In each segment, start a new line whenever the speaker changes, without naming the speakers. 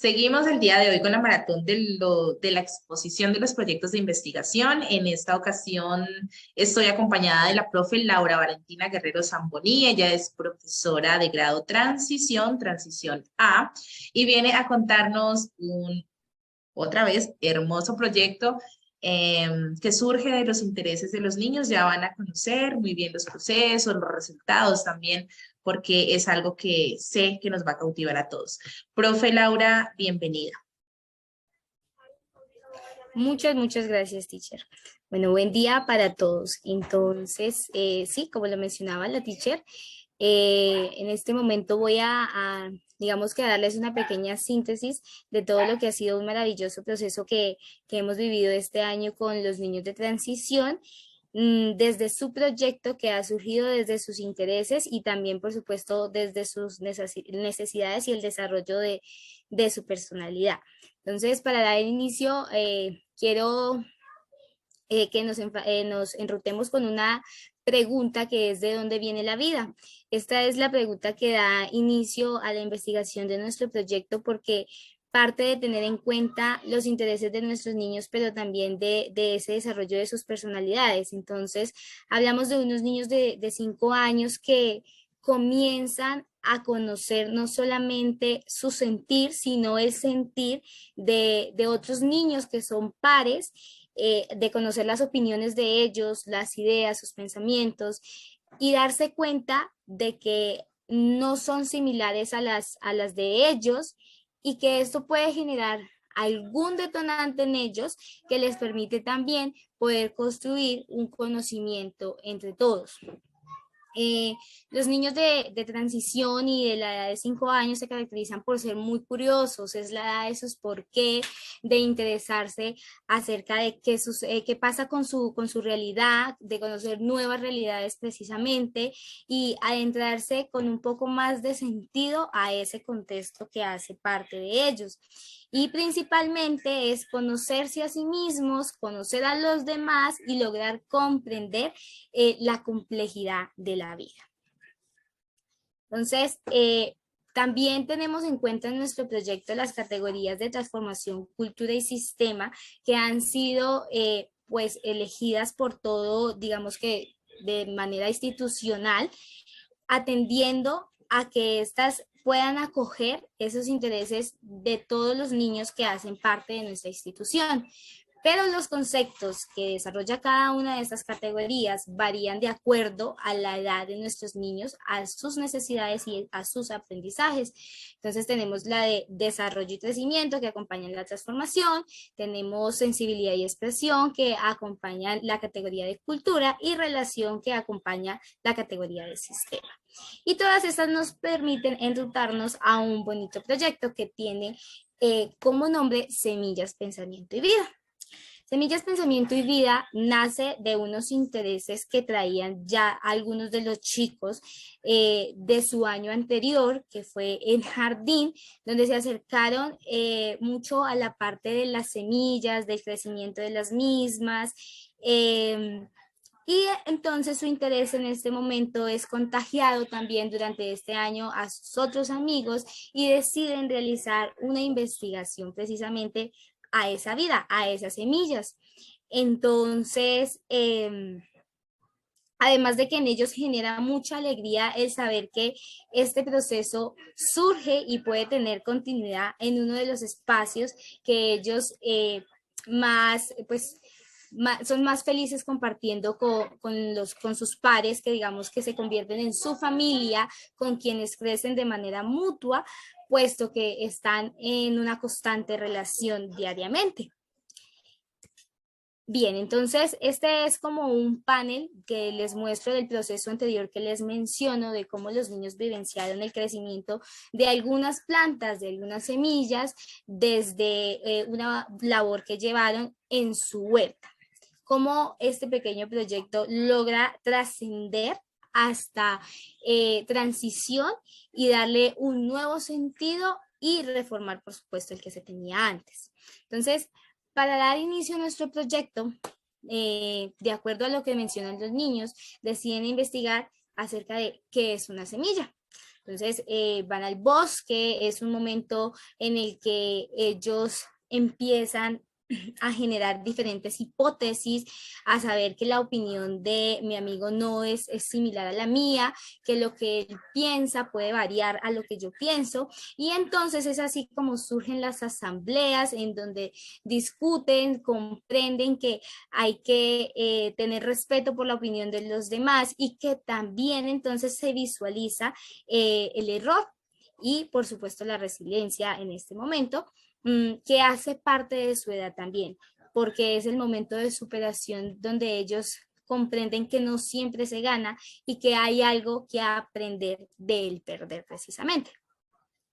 Seguimos el día de hoy con la maratón de la exposición de los proyectos de investigación. En esta ocasión estoy acompañada de la profe Laura Valentina Guerrero Zamboní. Ella es profesora de grado Transición, Transición A, y viene a contarnos otra vez, hermoso proyecto que surge de los intereses de los niños. Ya van a conocer muy bien los procesos, los resultados también, porque es algo que sé que nos va a cautivar a todos. Profe Laura, bienvenida.
Muchas gracias, teacher. Bueno, buen día para todos. Entonces, sí, como lo mencionaba la teacher, en este momento voy digamos que darles una pequeña síntesis de todo lo que ha sido un maravilloso proceso que hemos vivido este año con los niños de transición, desde su proyecto que ha surgido desde sus intereses y también, por supuesto, desde sus necesidades y el desarrollo de su personalidad. Entonces, para dar inicio, quiero que nos enrutemos con una pregunta que es ¿de dónde viene la vida? Esta es la pregunta que da inicio a la investigación de nuestro proyecto porque parte de tener en cuenta los intereses de nuestros niños, pero también de ese desarrollo de sus personalidades. Entonces, hablamos de unos niños de 5 años que comienzan a conocer no solamente su sentir, sino el sentir de otros niños que son pares, de conocer las opiniones de ellos, las ideas, sus pensamientos y darse cuenta de que no son similares a las de ellos y que esto puede generar algún detonante en ellos que les permite también poder construir un conocimiento entre todos. Eh, los niños de transición y de la edad de 5 años se caracterizan por ser muy curiosos, es la edad de sus por qué, de interesarse acerca de qué pasa con su realidad, de conocer nuevas realidades precisamente y adentrarse con un poco más de sentido a ese contexto que hace parte de ellos. Y principalmente es conocerse a sí mismos, conocer a los demás y lograr comprender la complejidad de la vida. Entonces, también tenemos en cuenta en nuestro proyecto las categorías de transformación, cultura y sistema que han sido pues elegidas por todo, digamos que de manera institucional, atendiendo a que estas puedan acoger esos intereses de todos los niños que hacen parte de nuestra institución. Pero los conceptos que desarrolla cada una de estas categorías varían de acuerdo a la edad de nuestros niños, a sus necesidades y a sus aprendizajes. Entonces tenemos la de desarrollo y crecimiento que acompañan la transformación, tenemos sensibilidad y expresión que acompañan la categoría de cultura y relación que acompaña la categoría de sistema. Y todas estas nos permiten enrutarnos a un bonito proyecto que tiene como nombre Semillas, Pensamiento y Vida. Semillas, Pensamiento y Vida nace de unos intereses que traían ya algunos de los chicos de su año anterior, que fue en jardín, donde se acercaron mucho a la parte de las semillas, del crecimiento de las mismas. Y entonces su interés en este momento es contagiado también durante este año a sus otros amigos y deciden realizar una investigación precisamente a esa vida, a esas semillas. Entonces, además de que en ellos genera mucha alegría el saber que este proceso surge y puede tener continuidad en uno de los espacios que ellos más, pues, son más felices compartiendo con sus pares, que digamos que se convierten en su familia, con quienes crecen de manera mutua, puesto que están en una constante relación diariamente. Bien, entonces este es como un panel que les muestro del proceso anterior que les menciono de cómo los niños vivenciaron el crecimiento de algunas plantas, de algunas semillas, desde una labor que llevaron en su huerta. Cómo este pequeño proyecto logra trascender hasta transición y darle un nuevo sentido y reformar, por supuesto, el que se tenía antes. Entonces, para dar inicio a nuestro proyecto, de acuerdo a lo que mencionan los niños, deciden investigar acerca de qué es una semilla. Entonces van al bosque, es un momento en el que ellos empiezan a generar diferentes hipótesis, a saber que la opinión de mi amigo no es similar a la mía, que lo que él piensa puede variar a lo que yo pienso, y entonces es así como surgen las asambleas en donde discuten, comprenden que hay que tener respeto por la opinión de los demás y que también entonces se visualiza el error y por supuesto la resiliencia en este momento, que hace parte de su edad también, porque es el momento de superación donde ellos comprenden que no siempre se gana y que hay algo que aprender del perder precisamente.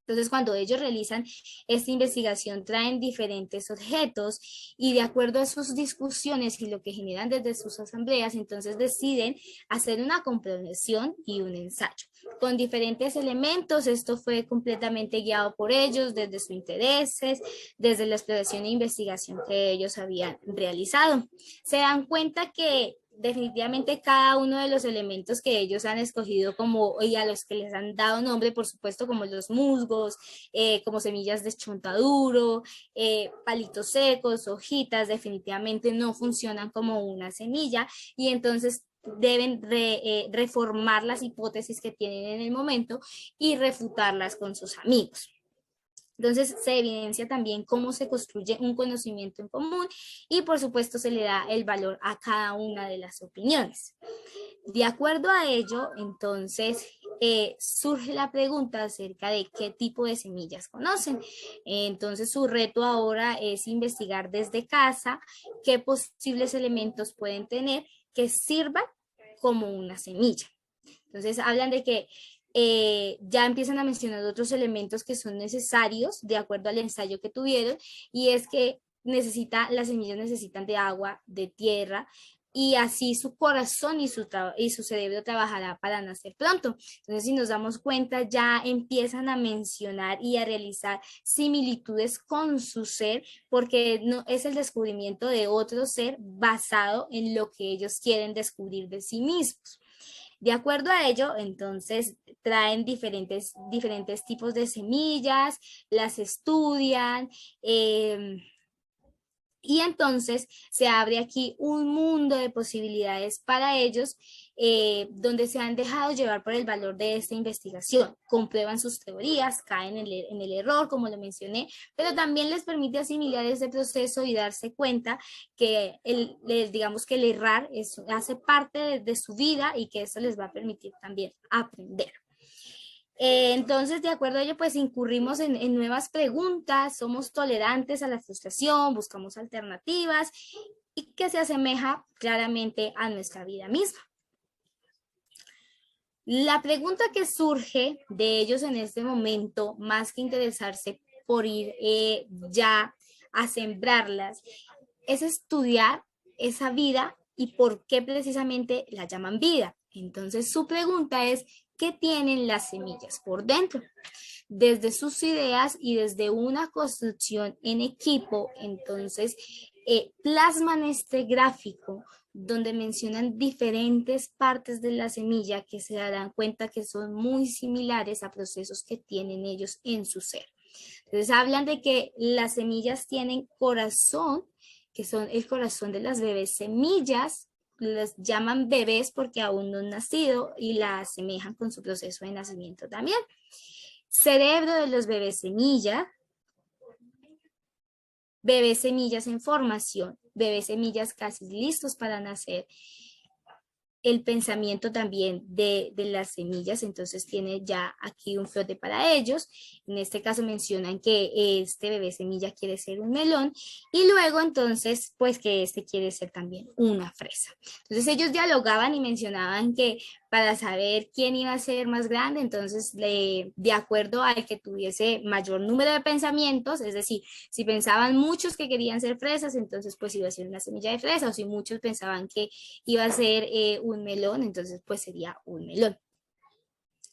Entonces, cuando ellos realizan esta investigación, traen diferentes objetos y de acuerdo a sus discusiones y lo que generan desde sus asambleas, entonces deciden hacer una comprensión y un ensayo. Con diferentes elementos, esto fue completamente guiado por ellos, desde sus intereses, desde la exploración e investigación que ellos habían realizado. Se dan cuenta que definitivamente cada uno de los elementos que ellos han escogido como y a los que les han dado nombre, por supuesto, como los musgos, como semillas de chontaduro, palitos secos, hojitas, definitivamente no funcionan como una semilla y entonces deben reformar las hipótesis que tienen en el momento y refutarlas con sus amigos. Entonces se evidencia también cómo se construye un conocimiento en común y por supuesto se le da el valor a cada una de las opiniones. De acuerdo a ello, entonces surge la pregunta acerca de qué tipo de semillas conocen. Entonces su reto ahora es investigar desde casa qué posibles elementos pueden tener que sirvan como una semilla. Entonces hablan de que ya empiezan a mencionar otros elementos que son necesarios de acuerdo al ensayo que tuvieron y es que las semillas necesitan de agua, de tierra y así su corazón y su cerebro trabajará para nacer pronto. Entonces, si nos damos cuenta, ya empiezan a mencionar y a realizar similitudes con su ser, porque no es el descubrimiento de otro ser basado en lo que ellos quieren descubrir de sí mismos. De acuerdo a ello, entonces traen diferentes tipos de semillas, las estudian, y entonces se abre aquí un mundo de posibilidades para ellos, donde se han dejado llevar por el valor de esta investigación. Comprueban sus teorías, caen en el error, como lo mencioné, pero también les permite asimilar ese proceso y darse cuenta que digamos que el errar hace parte de su vida y que eso les va a permitir también aprender. Entonces, de acuerdo a ello, pues incurrimos en nuevas preguntas, somos tolerantes a la frustración, buscamos alternativas y que se asemeja claramente a nuestra vida misma. La pregunta que surge de ellos en este momento, más que interesarse por ir ya a sembrarlas, es estudiar esa vida y por qué precisamente la llaman vida. Entonces, su pregunta es, ¿qué tienen las semillas por dentro? Desde sus ideas y desde una construcción en equipo, entonces plasman este gráfico donde mencionan diferentes partes de la semilla que se darán cuenta que son muy similares a procesos que tienen ellos en su ser. Entonces hablan de que las semillas tienen corazón, que son el corazón de las bebés semillas, las llaman bebés porque aún no han nacido y la asemejan con su proceso de nacimiento también. Cerebro de los bebés semilla, bebés semillas en formación, bebés semillas casi listos para nacer. El pensamiento también de las semillas, entonces tiene ya aquí un flote para ellos. En este caso mencionan que este bebé semilla quiere ser un melón y luego entonces pues que este quiere ser también una fresa. Entonces ellos dialogaban y mencionaban que para saber quién iba a ser más grande, entonces de acuerdo al que tuviese mayor número de pensamientos, es decir, si pensaban muchos que querían ser fresas, entonces pues iba a ser una semilla de fresa, o si muchos pensaban que iba a ser un melón, entonces pues sería un melón.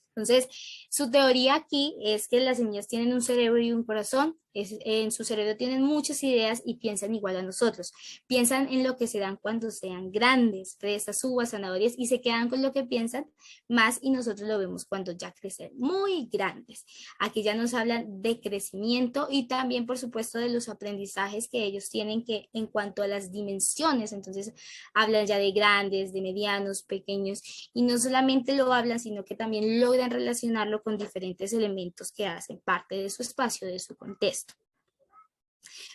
Entonces, su teoría aquí es que las semillas tienen un cerebro y un corazón, en su cerebro tienen muchas ideas y piensan igual a nosotros. Piensan en lo que serán cuando sean grandes, fresas, uvas, zanahorias, y se quedan con lo que piensan más y nosotros lo vemos cuando ya crecen muy grandes. Aquí ya nos hablan de crecimiento y también, por supuesto, de los aprendizajes que ellos tienen que en cuanto a las dimensiones. Entonces, hablan ya de grandes, de medianos, pequeños, y no solamente lo hablan, sino que también logran relacionarlo con diferentes elementos que hacen parte de su espacio, de su contexto.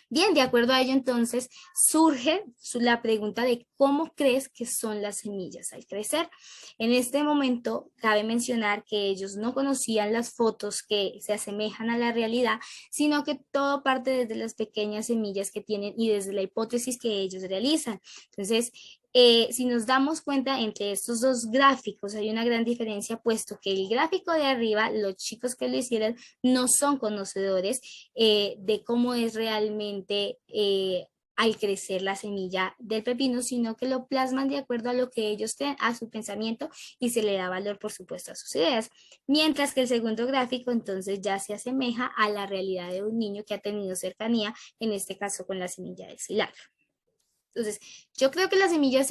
Bien, de acuerdo a ello, entonces, surge la pregunta de cómo crees que son las semillas al crecer. En este momento, cabe mencionar que ellos no conocían las fotos que se asemejan a la realidad, sino que todo parte desde las pequeñas semillas que tienen y desde la hipótesis que ellos realizan. Entonces, si nos damos cuenta entre estos dos gráficos hay una gran diferencia, puesto que el gráfico de arriba, los chicos que lo hicieron no son conocedores de cómo es realmente al crecer la semilla del pepino, sino que lo plasman de acuerdo a lo que ellos tienen, a su pensamiento, y se le da valor, por supuesto, a sus ideas. Mientras que el segundo gráfico entonces ya se asemeja a la realidad de un niño que ha tenido cercanía, en este caso con la semilla del cilantro. Entonces, yo creo que las semillas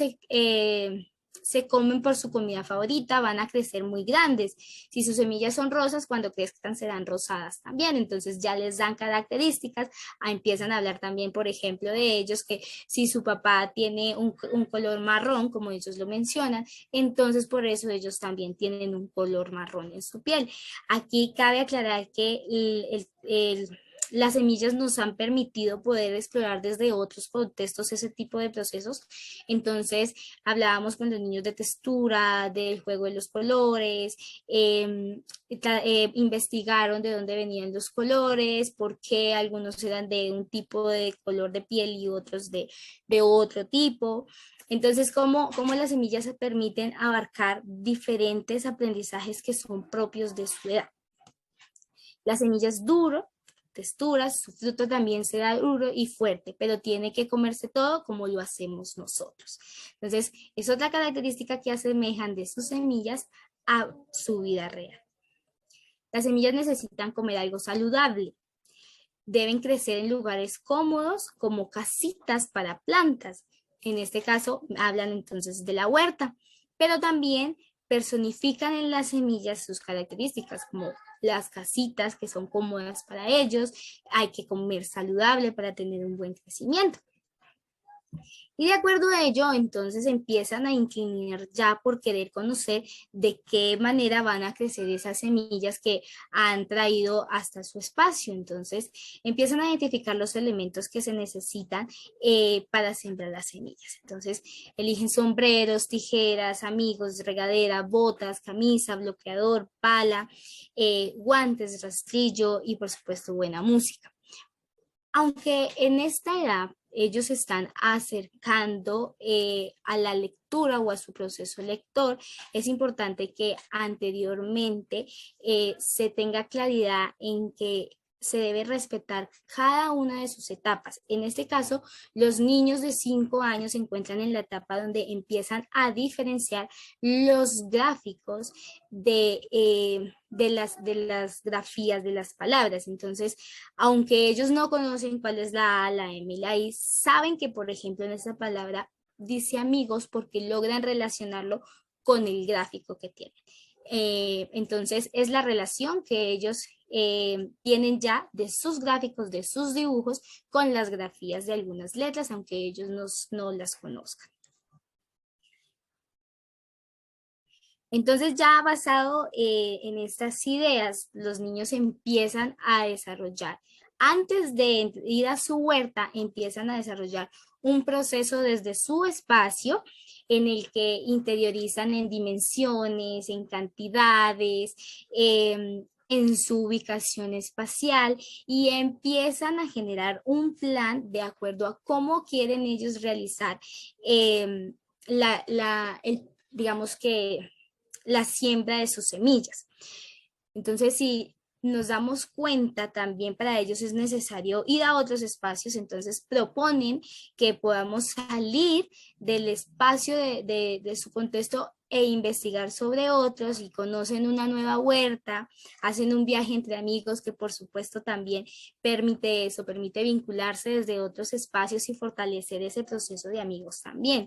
se comen por su comida favorita, van a crecer muy grandes. Si sus semillas son rosas, cuando crezcan serán rosadas también. Entonces ya les dan características. Empiezan a hablar también, por ejemplo, de ellos, que si su papá tiene un color marrón, como ellos lo mencionan, entonces por eso ellos también tienen un color marrón en su piel. Aquí cabe aclarar que las semillas nos han permitido poder explorar desde otros contextos ese tipo de procesos. Entonces, hablábamos con los niños de textura, del juego de los colores, investigaron de dónde venían los colores, por qué algunos eran de un tipo de color de piel y otros de otro tipo. Entonces, cómo las semillas se permiten abarcar diferentes aprendizajes que son propios de su edad. La semilla es duro, texturas, su fruto también será duro y fuerte, pero tiene que comerse todo como lo hacemos nosotros. Entonces, es otra característica que asemejan de sus semillas a su vida real. Las semillas necesitan comer algo saludable. Deben crecer en lugares cómodos como casitas para plantas. En este caso, hablan entonces de la huerta, pero también personifican en las semillas sus características, como las casitas que son cómodas para ellos, hay que comer saludable para tener un buen crecimiento. Y de acuerdo a ello, entonces empiezan a inclinar ya por querer conocer de qué manera van a crecer esas semillas que han traído hasta su espacio. Entonces empiezan a identificar los elementos que se necesitan para sembrar las semillas. Entonces eligen sombreros, tijeras, amigos, regadera, botas, camisa, bloqueador, pala, guantes, rastrillo y por supuesto buena música. Aunque en esta edad ellos se están acercando a la lectura o a su proceso lector, es importante que anteriormente se tenga claridad en que se debe respetar cada una de sus etapas. En este caso, los niños de 5 años se encuentran en la etapa donde empiezan a diferenciar los gráficos de las grafías de las palabras. Entonces, aunque ellos no conocen cuál es la A, la M y la I, saben que, por ejemplo, en esta palabra dice amigos porque logran relacionarlo con el gráfico que tienen. Entonces, es la relación que ellos tienen ya de sus gráficos, de sus dibujos, con las grafías de algunas letras, aunque ellos no las conozcan. Entonces ya basado en estas ideas, los niños empiezan a desarrollar, antes de ir a su huerta, empiezan a desarrollar un proceso desde su espacio en el que interiorizan en dimensiones, en cantidades, en su ubicación espacial y empiezan a generar un plan de acuerdo a cómo quieren ellos realizar digamos que la siembra de sus semillas. Entonces, si nos damos cuenta también para ellos es necesario ir a otros espacios, entonces proponen que podamos salir del espacio de su contexto e investigar sobre otros y conocen una nueva huerta, hacen un viaje entre amigos que por supuesto también permite eso, permite vincularse desde otros espacios y fortalecer ese proceso de amigos también.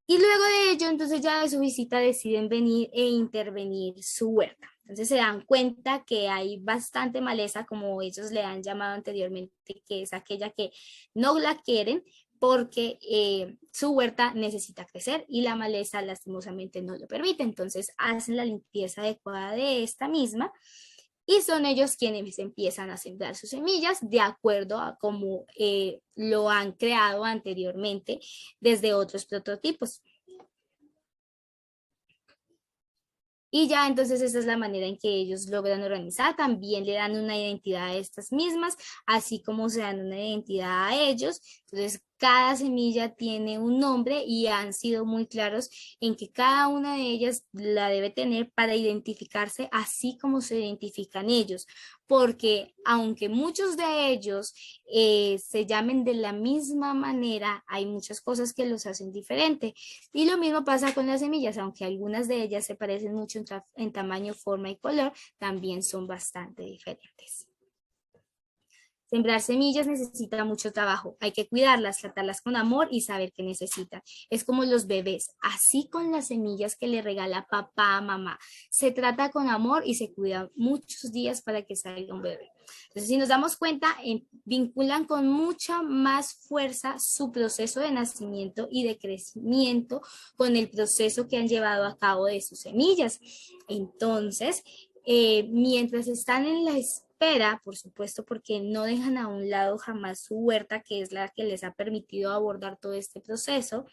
Y luego de ello, entonces ya de su visita deciden venir e intervenir su huerta. Entonces se dan cuenta que hay bastante maleza, como ellos le han llamado anteriormente, que es aquella que no la quieren porque su huerta necesita crecer y la maleza lastimosamente no lo permite. Entonces hacen la limpieza adecuada de esta misma y son ellos quienes empiezan a sembrar sus semillas de acuerdo a cómo lo han creado anteriormente desde otros prototipos. Y ya entonces esa es la manera en que ellos logran organizar, también le dan una identidad a estas mismas, así como se dan una identidad a ellos. Entonces cada semilla tiene un nombre y han sido muy claros en que cada una de ellas la debe tener para identificarse así como se identifican ellos, porque aunque muchos de ellos se llamen de la misma manera, hay muchas cosas que los hacen diferente. Y lo mismo pasa con las semillas, aunque algunas de ellas se parecen mucho en tamaño, forma y color, también son bastante diferentes. Sembrar semillas necesita mucho trabajo, hay que cuidarlas, tratarlas con amor y saber qué necesitan. Es como los bebés, así con las semillas que le regala papá a mamá. Se trata con amor y se cuida muchos días para que salga un bebé. Entonces, si nos damos cuenta, vinculan con mucha más fuerza su proceso de nacimiento y de crecimiento con el proceso que han llevado a cabo de sus semillas. Entonces, mientras están en la espera, por supuesto, porque no dejan a un lado jamás su huerta, que es la que les ha permitido abordar todo este proceso,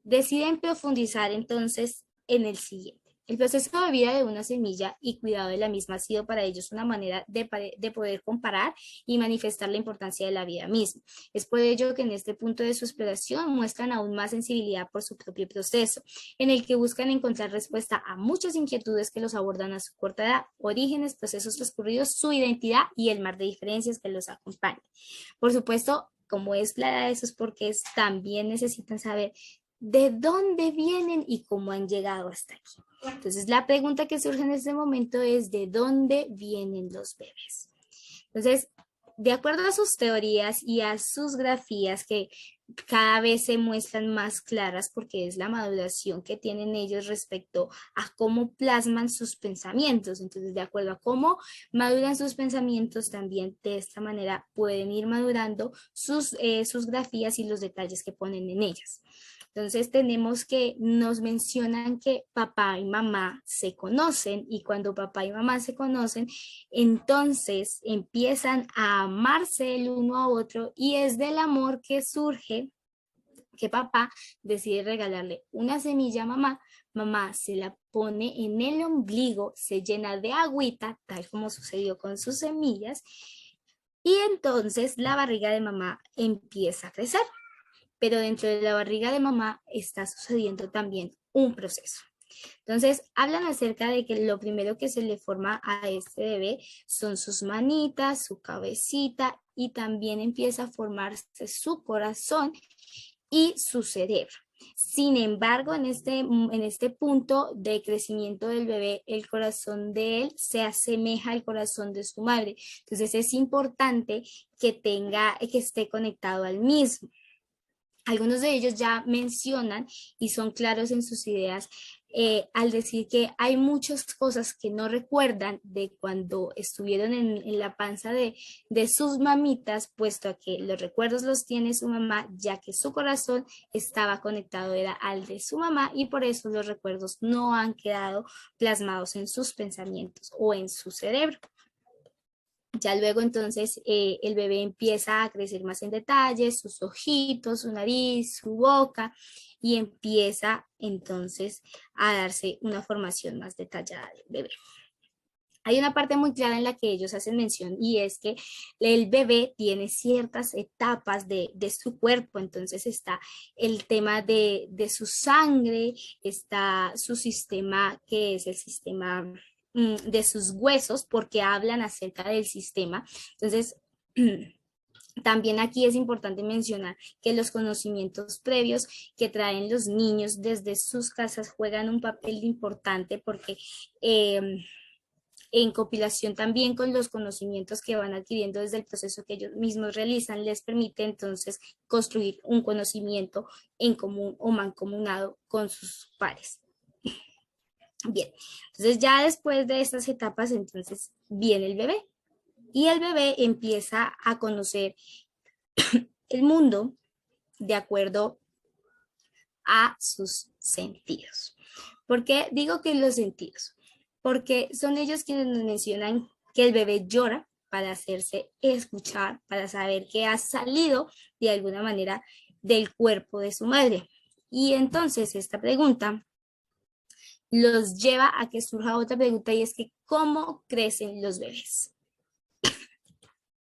deciden profundizar entonces en el siguiente. El proceso de vida de una semilla y cuidado de la misma ha sido para ellos una manera de poder comparar y manifestar la importancia de la vida misma. Es por ello que en este punto de su exploración muestran aún más sensibilidad por su propio proceso, en el que buscan encontrar respuesta a muchas inquietudes que los abordan a su corta edad, orígenes, procesos transcurridos, su identidad y el mar de diferencias que los acompaña. Por supuesto, como es la edad de esos porqués, también necesitan saber de dónde vienen y cómo han llegado hasta aquí. Entonces, la pregunta que surge en este momento es ¿de dónde vienen los bebés? Entonces, de acuerdo a sus teorías y a sus grafías que cada vez se muestran más claras porque es la maduración que tienen ellos respecto a cómo plasman sus pensamientos. Entonces, de acuerdo a cómo maduran sus pensamientos, también de esta manera pueden ir madurando sus grafías y los detalles que ponen en ellas. Entonces tenemos que nos mencionan que papá y mamá se conocen y cuando papá y mamá se conocen, entonces empiezan a amarse el uno a otro y es del amor que surge que papá decide regalarle una semilla a mamá, mamá se la pone en el ombligo, se llena de agüita, tal como sucedió con sus semillas, y entonces la barriga de mamá empieza a crecer, pero dentro de la barriga de mamá está sucediendo también un proceso. Entonces, hablan acerca de que lo primero que se le forma a este bebé son sus manitas, su cabecita y también empieza a formarse su corazón y su cerebro. Sin embargo, en este punto de crecimiento del bebé, el corazón de él se asemeja al corazón de su madre. Entonces, es importante que esté conectado al mismo. Algunos de ellos ya mencionan y son claros en sus ideas al decir que hay muchas cosas que no recuerdan de cuando estuvieron en la panza de sus mamitas, puesto a que los recuerdos los tiene su mamá, ya que su corazón estaba conectado era al de su mamá y por eso los recuerdos no han quedado plasmados en sus pensamientos o en su cerebro. Ya luego entonces el bebé empieza a crecer más en detalle, sus ojitos, su nariz, su boca, y empieza entonces a darse una formación más detallada del bebé. Hay una parte muy clara en la que ellos hacen mención y es que el bebé tiene ciertas etapas de su cuerpo, entonces está el tema de su sangre, está su sistema que es el sistema de sus huesos porque hablan acerca del sistema. Entonces, también aquí es importante mencionar que los conocimientos previos que traen los niños desde sus casas juegan un papel importante porque en compilación también con los conocimientos que van adquiriendo desde el proceso que ellos mismos realizan, les permite entonces construir un conocimiento en común o mancomunado con sus pares. Bien, entonces ya después de estas etapas, entonces viene el bebé y el bebé empieza a conocer el mundo de acuerdo a sus sentidos. ¿Por qué digo que los sentidos? Porque son ellos quienes nos mencionan que el bebé llora para hacerse escuchar, para saber que ha salido de alguna manera del cuerpo de su madre. Y entonces esta pregunta los lleva a que surja otra pregunta y es que ¿cómo crecen los bebés?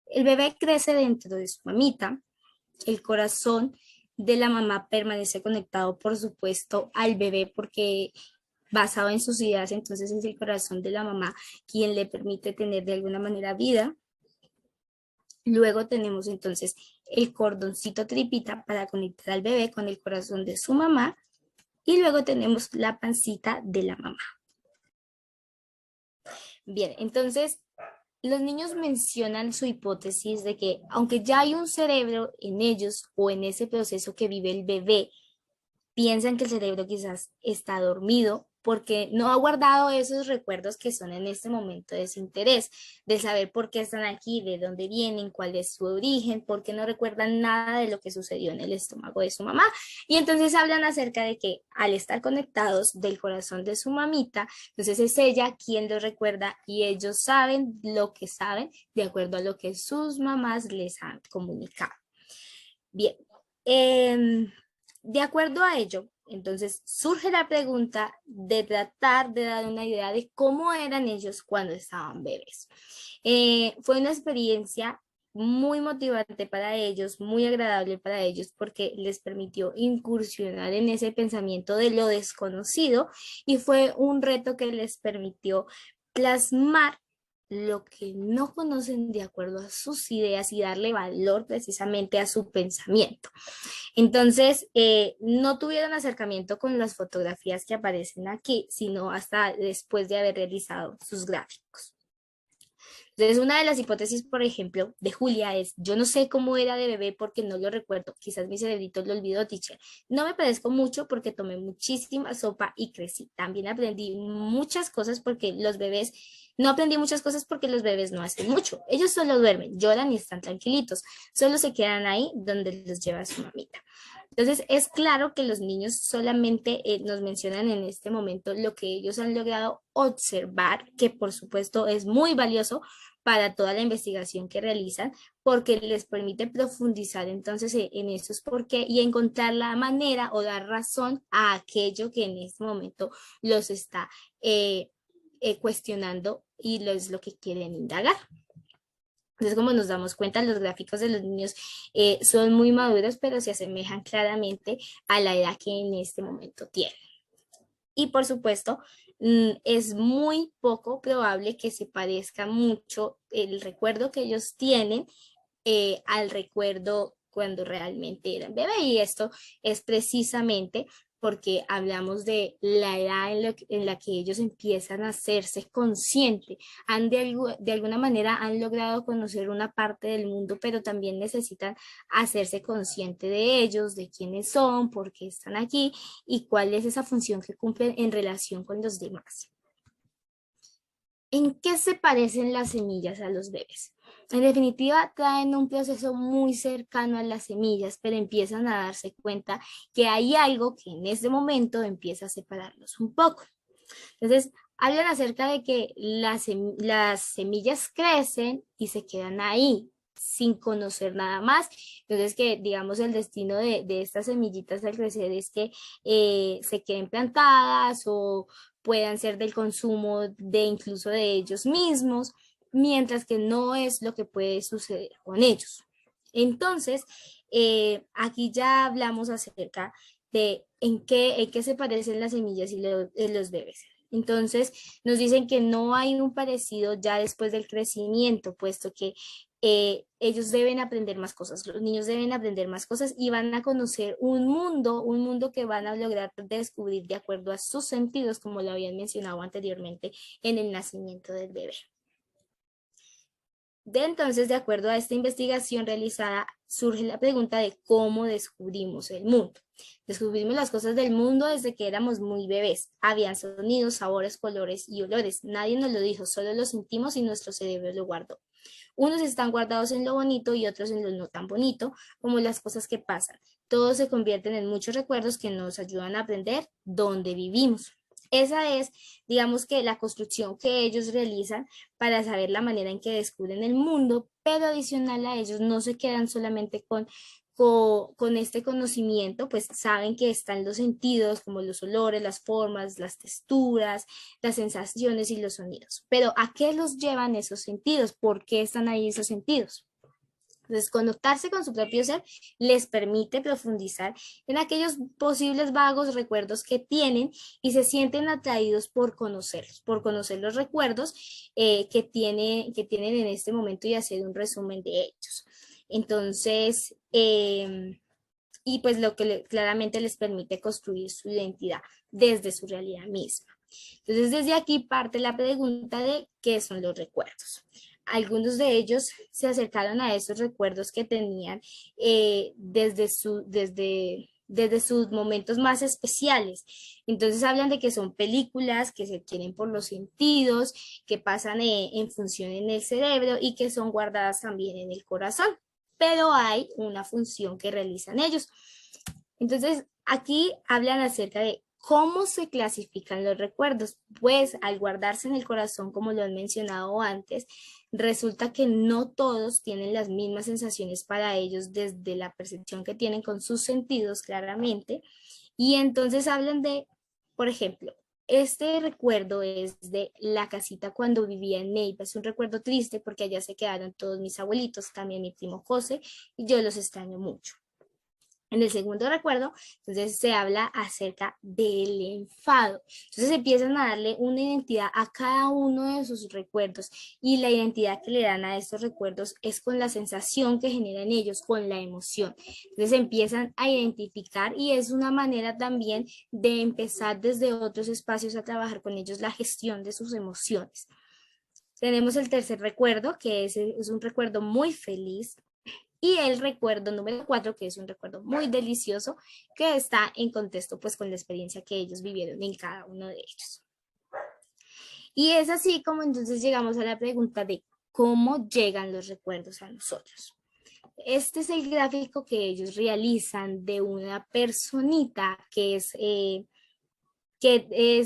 El bebé crece dentro de su mamita, el corazón de la mamá permanece conectado, por supuesto, al bebé porque basado en sus ideas, entonces es el corazón de la mamá quien le permite tener de alguna manera vida. Luego tenemos entonces el cordoncito tripita para conectar al bebé con el corazón de su mamá y luego tenemos la pancita de la mamá. Bien, entonces los niños mencionan su hipótesis de que aunque ya hay un cerebro en ellos o en ese proceso que vive el bebé, piensan que el cerebro quizás está dormido porque no ha guardado esos recuerdos que son en este momento de su interés, de saber por qué están aquí, de dónde vienen, cuál es su origen, por qué no recuerdan nada de lo que sucedió en el estómago de su mamá. Y entonces hablan acerca de que al estar conectados del corazón de su mamita, entonces es ella quien los recuerda y ellos saben lo que saben de acuerdo a lo que sus mamás les han comunicado. Bien, de acuerdo a ello, entonces surge la pregunta de tratar de dar una idea de cómo eran ellos cuando estaban bebés. Fue una experiencia muy motivante para ellos, muy agradable para ellos porque les permitió incursionar en ese pensamiento de lo desconocido y fue un reto que les permitió plasmar lo que no conocen de acuerdo a sus ideas y darle valor precisamente a su pensamiento. Entonces, no tuvieron acercamiento con las fotografías que aparecen aquí, sino hasta después de haber realizado sus gráficos. Entonces, una de las hipótesis, por ejemplo, de Julia es, yo no sé cómo era de bebé porque no lo recuerdo, quizás mi cerebrito lo olvidó, teacher. No me parezco mucho porque tomé muchísima sopa y crecí. También aprendí muchas cosas porque los bebés, no aprendí muchas cosas porque los bebés no hacen mucho. Ellos solo duermen, lloran y están tranquilitos. Solo se quedan ahí donde los lleva su mamita. Entonces, es claro que los niños solamente nos mencionan en este momento lo que ellos han logrado observar, que por supuesto es muy valioso para toda la investigación que realizan, porque les permite profundizar entonces en eso es por qué y encontrar la manera o dar razón a aquello que en este momento los está cuestionando y es lo que quieren indagar. Entonces, como nos damos cuenta, los gráficos de los niños son muy maduros, pero se asemejan claramente a la edad que en este momento tienen. Y por supuesto, es muy poco probable que se parezca mucho el recuerdo que ellos tienen al recuerdo cuando realmente eran bebé. Y esto es precisamente porque hablamos de la edad en la que ellos empiezan a hacerse conscientes. De alguna manera han logrado conocer una parte del mundo, pero también necesitan hacerse consciente de ellos, de quiénes son, por qué están aquí y cuál es esa función que cumplen en relación con los demás. ¿En qué se parecen las semillas a los bebés? En definitiva, traen un proceso muy cercano a las semillas, pero empiezan a darse cuenta que hay algo que en este momento empieza a separarlos un poco. Entonces, hablan acerca de que las semillas crecen y se quedan ahí sin conocer nada más. Entonces, que digamos el destino de estas semillitas al crecer es que se queden plantadas o puedan ser del consumo de incluso de ellos mismos, mientras que no es lo que puede suceder con ellos. Entonces, aquí ya hablamos acerca de en qué se parecen las semillas y los bebés. Entonces, nos dicen que no hay un parecido ya después del crecimiento, puesto que ellos deben aprender más cosas, los niños deben aprender más cosas y van a conocer un mundo que van a lograr descubrir de acuerdo a sus sentidos, como lo habían mencionado anteriormente en el nacimiento del bebé. Entonces, de acuerdo a esta investigación realizada, surge la pregunta de cómo descubrimos el mundo. Descubrimos las cosas del mundo desde que éramos muy bebés. Habían sonidos, sabores, colores y olores. Nadie nos lo dijo, solo lo sentimos y nuestro cerebro lo guardó. Unos están guardados en lo bonito y otros en lo no tan bonito, como las cosas que pasan. Todos se convierten en muchos recuerdos que nos ayudan a aprender dónde vivimos. Esa es, digamos que la construcción que ellos realizan para saber la manera en que descubren el mundo, pero adicional a ellos no se quedan solamente con este conocimiento, pues saben que están los sentidos como los olores, las formas, las texturas, las sensaciones y los sonidos. Pero ¿a qué los llevan esos sentidos? ¿Por qué están ahí esos sentidos? Entonces, conectarse con su propio ser les permite profundizar en aquellos posibles vagos recuerdos que tienen y se sienten atraídos por conocer los recuerdos que tienen en este momento y hacer un resumen de ellos. Entonces, y pues lo que claramente les permite construir su identidad desde su realidad misma. Entonces, desde aquí parte la pregunta de qué son los recuerdos. Algunos de ellos se acercaron a esos recuerdos que tenían desde sus momentos más especiales. Entonces hablan de que son películas que se tienen por los sentidos, que pasan en función en el cerebro y que son guardadas también en el corazón. Pero hay una función que realizan ellos. Entonces, aquí hablan acerca de cómo se clasifican los recuerdos, pues al guardarse en el corazón, como lo han mencionado antes, resulta que no todos tienen las mismas sensaciones para ellos desde la percepción que tienen con sus sentidos claramente, y entonces hablan de, por ejemplo, este recuerdo es de la casita cuando vivía en Neiva. Es un recuerdo triste porque allá se quedaron todos mis abuelitos, también mi primo José, y yo los extraño mucho. En el segundo recuerdo, entonces se habla acerca del enfado. Entonces empiezan a darle una identidad a cada uno de sus recuerdos y la identidad que le dan a estos recuerdos es con la sensación que generan ellos, con la emoción. Entonces empiezan a identificar y es una manera también de empezar desde otros espacios a trabajar con ellos la gestión de sus emociones. Tenemos el tercer recuerdo, que es un recuerdo muy feliz, y el recuerdo número 4, que es un recuerdo muy delicioso, que está en contexto pues con la experiencia que ellos vivieron en cada uno de ellos. Y es así como entonces llegamos a la pregunta de cómo llegan los recuerdos a nosotros. Este es el gráfico que ellos realizan de una personita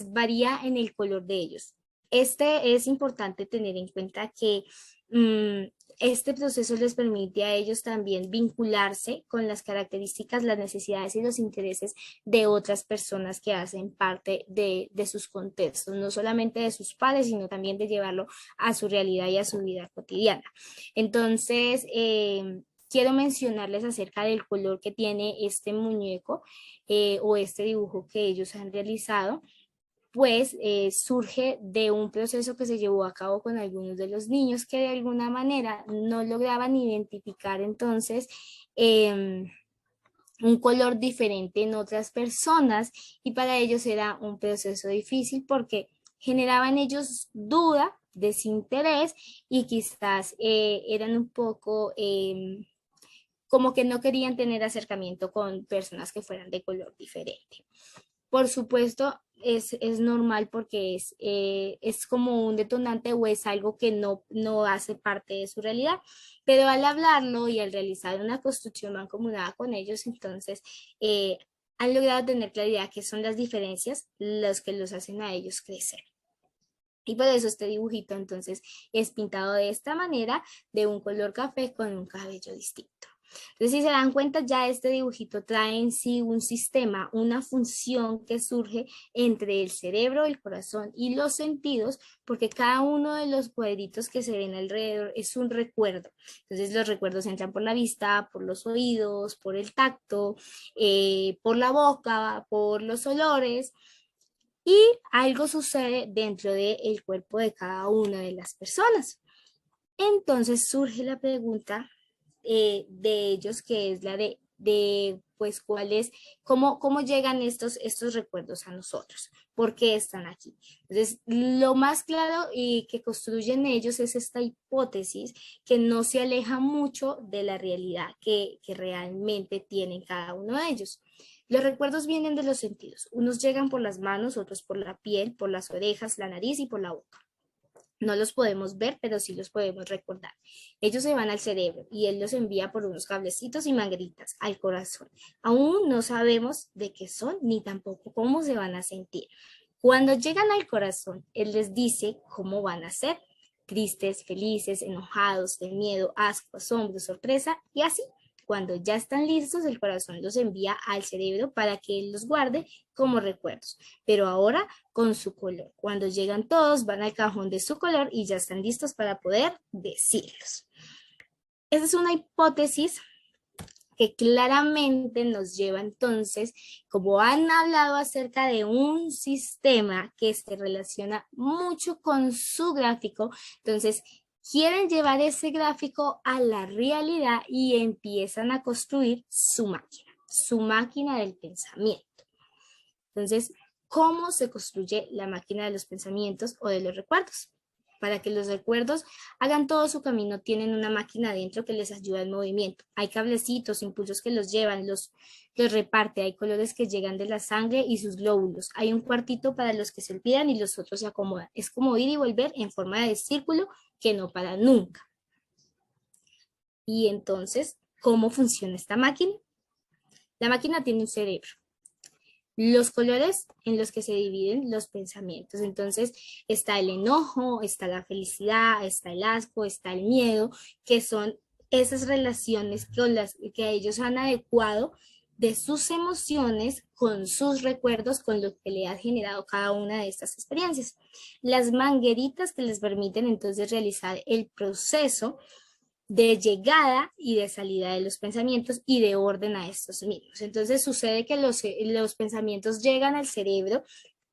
varía en el color de ellos. Este es importante tener en cuenta que este proceso les permite a ellos también vincularse con las características, las necesidades y los intereses de otras personas que hacen parte de sus contextos, no solamente de sus padres, sino también de llevarlo a su realidad y a su vida cotidiana. Entonces, quiero mencionarles acerca del color que tiene este muñeco o este dibujo que ellos han realizado, pues surge de un proceso que se llevó a cabo con algunos de los niños que de alguna manera no lograban identificar entonces un color diferente en otras personas y para ellos era un proceso difícil porque generaba en ellos duda, desinterés y quizás eran un poco como que no querían tener acercamiento con personas que fueran de color diferente. Por supuesto, es normal porque es como un detonante o es algo que no hace parte de su realidad, pero al hablarlo y al realizar una construcción mancomunada con ellos, entonces han logrado tener claridad que son las diferencias los que los hacen a ellos crecer. Y por eso este dibujito entonces es pintado de esta manera, de un color café con un cabello distinto. Entonces, si se dan cuenta, ya este dibujito trae en sí un sistema, una función que surge entre el cerebro, el corazón y los sentidos, porque cada uno de los cuadritos que se ven alrededor es un recuerdo. Entonces, los recuerdos entran por la vista, por los oídos, por el tacto, por la boca, por los olores. y algo sucede dentro del cuerpo de cada una de las personas. Entonces surge la pregunta de ellos, que es la de pues, cuál es, cómo llegan estos recuerdos a nosotros, por qué están aquí. Entonces, lo más claro y que construyen ellos es esta hipótesis que no se aleja mucho de la realidad que realmente tienen cada uno de ellos. Los recuerdos vienen de los sentidos. Unos llegan por las manos, otros por la piel, por las orejas, la nariz y por la boca. No los podemos ver, pero sí los podemos recordar. Ellos se van al cerebro y él los envía por unos cablecitos y mangueritas al corazón. Aún no sabemos de qué son ni tampoco cómo se van a sentir. Cuando llegan al corazón, él les dice cómo van a ser: tristes, felices, enojados, de miedo, asco, asombro, sorpresa y así. Cuando ya están listos, el corazón los envía al cerebro para que él los guarde como recuerdos. Pero ahora con su color. Cuando llegan todos, van al cajón de su color y ya están listos para poder decirlos. Esa es una hipótesis que claramente nos lleva entonces, como han hablado acerca de un sistema que se relaciona mucho con su gráfico, entonces quieren llevar ese gráfico a la realidad y empiezan a construir su máquina del pensamiento. Entonces, ¿cómo se construye la máquina de los pensamientos o de los recuerdos? Para que los recuerdos hagan todo su camino, tienen una máquina adentro que les ayuda al movimiento. Hay cablecitos, impulsos que los llevan, los reparte. Hay colores que llegan de la sangre y sus glóbulos. Hay un cuartito para los que se olvidan y los otros se acomodan. Es como ir y volver en forma de círculo que no para nunca. Y entonces, ¿cómo funciona esta máquina? La máquina tiene un cerebro. Los colores en los que se dividen los pensamientos. Entonces está el enojo, está la felicidad, está el asco, está el miedo, que son esas relaciones con las que ellos han adecuado de sus emociones con sus recuerdos, con lo que le ha generado cada una de estas experiencias. Las mangueritas que les permiten entonces realizar el proceso de llegada y de salida de los pensamientos y de orden a estos mismos. Entonces sucede que los pensamientos llegan al cerebro,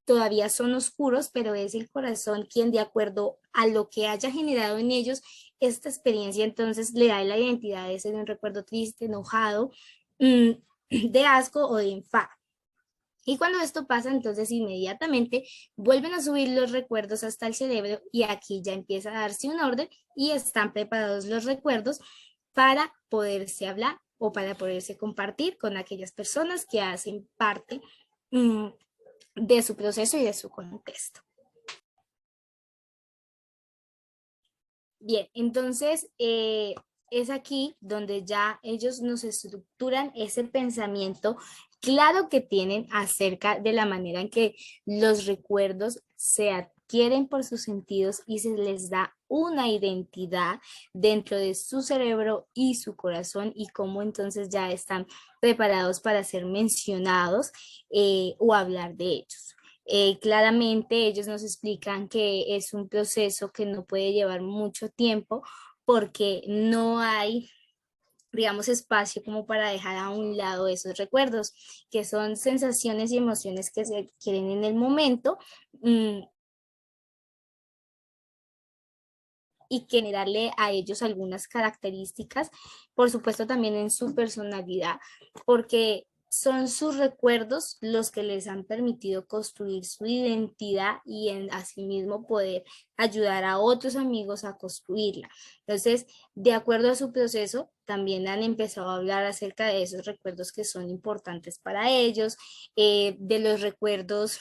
todavía son oscuros, pero es el corazón quien, de acuerdo a lo que haya generado en ellos esta experiencia, entonces le da la identidad de ser un recuerdo triste, enojado, de asco o de enfado. Y cuando esto pasa, entonces inmediatamente vuelven a subir los recuerdos hasta el cerebro y aquí ya empieza a darse un orden y están preparados los recuerdos para poderse hablar o para poderse compartir con aquellas personas que hacen parte de su proceso y de su contexto. Bien, entonces es aquí donde ya ellos nos estructuran ese pensamiento claro que tienen acerca de la manera en que los recuerdos se adquieren por sus sentidos y se les da una identidad dentro de su cerebro y su corazón y cómo entonces ya están preparados para ser mencionados o hablar de ellos. Claramente ellos nos explican que es un proceso que no puede llevar mucho tiempo porque no hay, digamos, espacio como para dejar a un lado esos recuerdos, que son sensaciones y emociones que se adquieren en el momento y generarle a ellos algunas características, por supuesto también en su personalidad, porque son sus recuerdos los que les han permitido construir su identidad y en asimismo poder ayudar a otros amigos a construirla. Entonces, de acuerdo a su proceso, también han empezado a hablar acerca de esos recuerdos que son importantes para ellos, de los recuerdos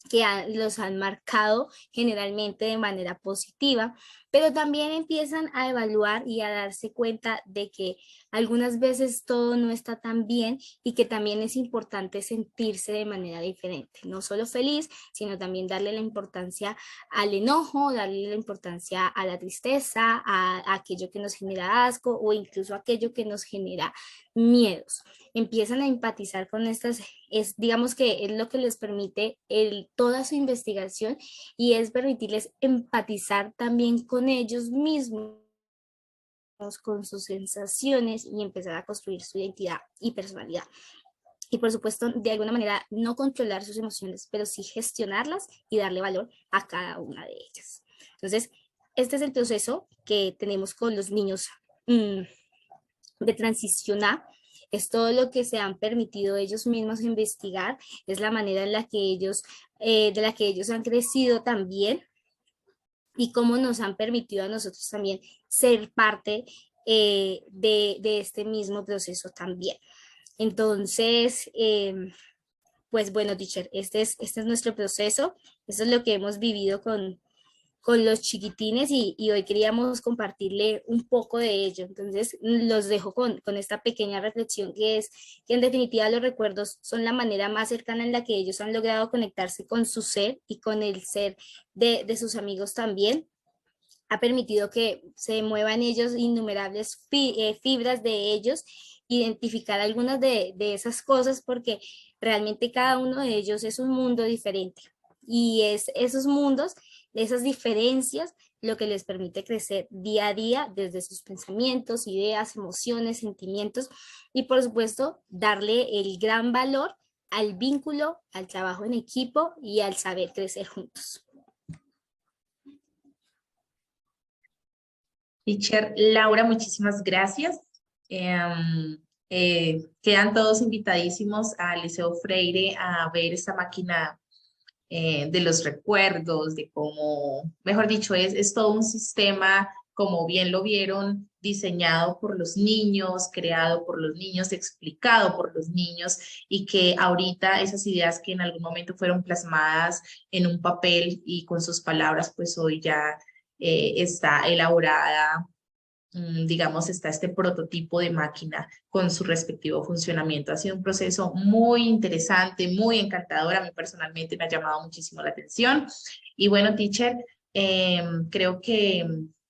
que los han marcado generalmente de manera positiva, pero también empiezan a evaluar y a darse cuenta de que algunas veces todo no está tan bien y que también es importante sentirse de manera diferente, no solo feliz, sino también darle la importancia al enojo, darle la importancia a la tristeza, a aquello que nos genera asco o incluso aquello que nos genera miedos. Empiezan a empatizar con estas, digamos que es lo que les permite toda su investigación y es permitirles empatizar también con ellos mismos, con sus sensaciones y empezar a construir su identidad y personalidad. Y por supuesto, de alguna manera, no controlar sus emociones, pero sí gestionarlas y darle valor a cada una de ellas. Entonces, este es el proceso que tenemos con los niños de transición A. Es todo lo que se han permitido ellos mismos investigar, es la manera en la que ellos, de la que ellos han crecido también y cómo nos han permitido a nosotros también ser parte de este mismo proceso también. Entonces, pues bueno, teacher, este es nuestro proceso, esto es lo que hemos vivido con los chiquitines y hoy queríamos compartirle un poco de ello. Entonces, los dejo con esta pequeña reflexión que es que en definitiva los recuerdos son la manera más cercana en la que ellos han logrado conectarse con su ser y con el ser de sus amigos también. Ha permitido que se muevan ellos innumerables fibras de ellos, identificar algunas de esas cosas porque realmente cada uno de ellos es un mundo diferente y es esos mundos, esas diferencias, lo que les permite crecer día a día desde sus pensamientos, ideas, emociones, sentimientos y por supuesto darle el gran valor al vínculo, al trabajo en equipo y al saber crecer juntos.
Teacher Laura, muchísimas gracias. Quedan todos invitadísimos al Liceo Freire a ver esta máquina de los recuerdos, de cómo, mejor dicho, es todo un sistema, como bien lo vieron, diseñado por los niños, creado por los niños, explicado por los niños, y que ahorita esas ideas que en algún momento fueron plasmadas en un papel y con sus palabras, pues hoy ya está elaborada, digamos, está este prototipo de máquina con su respectivo funcionamiento. Ha sido un proceso muy interesante, muy encantador. A mí personalmente me ha llamado muchísimo la atención. Y bueno, teacher, creo que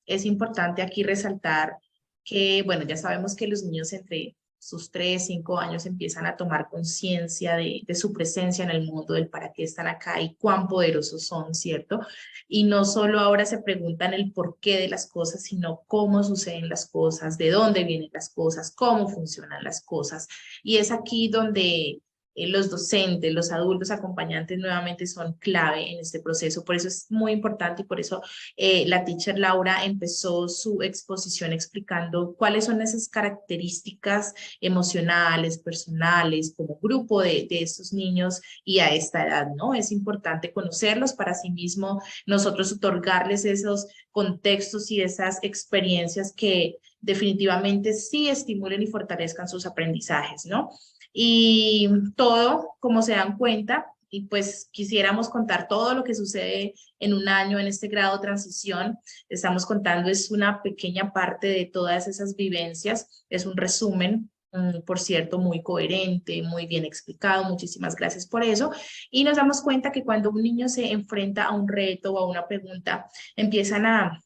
es importante aquí resaltar que, bueno, ya sabemos que los niños entre sus 3, 5 años empiezan a tomar conciencia de su presencia en el mundo, del para qué están acá y cuán poderosos son, ¿cierto? Y no solo ahora se preguntan el porqué de las cosas, sino cómo suceden las cosas, de dónde vienen las cosas, cómo funcionan las cosas. Y es aquí donde los docentes, los adultos acompañantes nuevamente son clave en este proceso. Por eso es muy importante y por eso la teacher Laura empezó su exposición explicando cuáles son esas características emocionales, personales, como grupo de estos niños y a esta edad, ¿no? Es importante conocerlos para sí mismo nosotros otorgarles esos contextos y esas experiencias que definitivamente sí estimulen y fortalezcan sus aprendizajes, ¿no? Y todo, como se dan cuenta, y pues quisiéramos contar todo lo que sucede en un año en este grado de transición. Estamos contando es una pequeña parte de todas esas vivencias, es un resumen, por cierto, muy coherente, muy bien explicado. Muchísimas gracias por eso. Y nos damos cuenta que cuando un niño se enfrenta a un reto o a una pregunta, empiezan a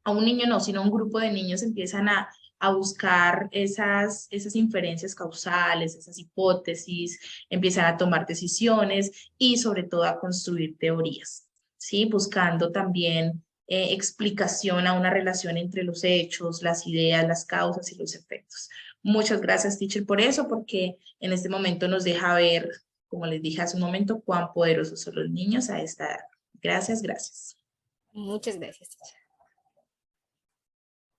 un niño no, sino a un grupo de niños empiezan a buscar esas inferencias causales, esas hipótesis, empiezan a tomar decisiones y sobre todo a construir teorías, ¿sí? Buscando también explicación a una relación entre los hechos, las ideas, las causas y los efectos. Muchas gracias, teacher, por eso, porque en este momento nos deja ver, como les dije hace un momento, cuán poderosos son los niños a esta edad. Gracias, gracias.
Muchas gracias, teacher.